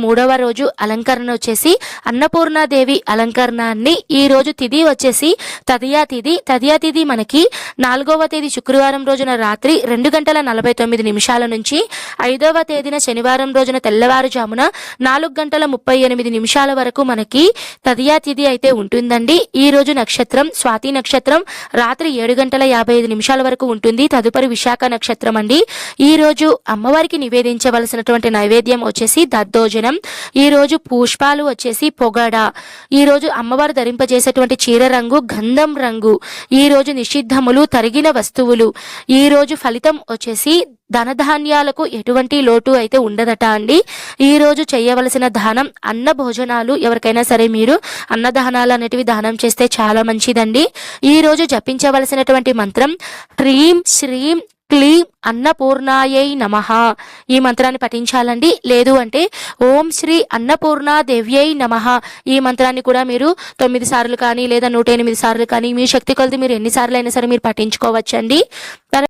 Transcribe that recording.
మూడవ రోజు అలంకరణ వచ్చేసి అన్నపూర్ణాదేవి అలంకరణాన్ని ఈ రోజు తిథి వచ్చేసి తదియా తిథి మనకి 4వ తేదీ శుక్రవారం రోజున రాత్రి 2:49 నుంచి 5వ తేదీన శనివారం రోజున తెల్లవారుజామున 4:38 వరకు మనకి తదియా తిథి అయితే ఉంటుందండి. ఈ రోజు నక్షత్రం స్వాతి నక్షత్రం రాత్రి 7:55 వరకు ఉంటుంది. తదుపరి విశాఖ నక్షత్రం అండి. ఈ రోజు అమ్మవారికి నివేదించవలసినటువంటి నైవేద్యం వచ్చేసి దద్దోజనం. ఈ రోజు పుష్పాలు వచ్చేసి పొగడ. ఈ రోజు అమ్మవారు ధరింపజేసేటువంటి చీర రంగు గంధం రంగు. ఈ రోజు నిషిద్ధములు తరిగిన వస్తువులు. ఈ రోజు ఫలితం వచ్చేసి ధనధాన్యాలకు ఎటువంటి లోటు అయితే ఉండదట అండి. ఈ రోజు చేయవలసిన దానం అన్న భోజనాలు. ఎవరికైనా సరే మీరు అన్నదానాలు అనేటివి దానం చేస్తే చాలా మంచిదండి. ఈ రోజు జపించవలసినటువంటి మంత్రం హ్రీం శ్రీం క్లీం అన్నపూర్ణాయై నమః. ఈ మంత్రాన్ని పఠించాలండి. లేదు అంటే ఓం శ్రీ అన్నపూర్ణాదేవ్యై నమః. ఈ మంత్రాన్ని కూడా మీరు 9 సార్లు కానీ లేదా 108 సార్లు కానీ మీ శక్తి కొలది మీరు ఎన్నిసార్లు అయినా సరే మీరు పఠించుకోవచ్చండి.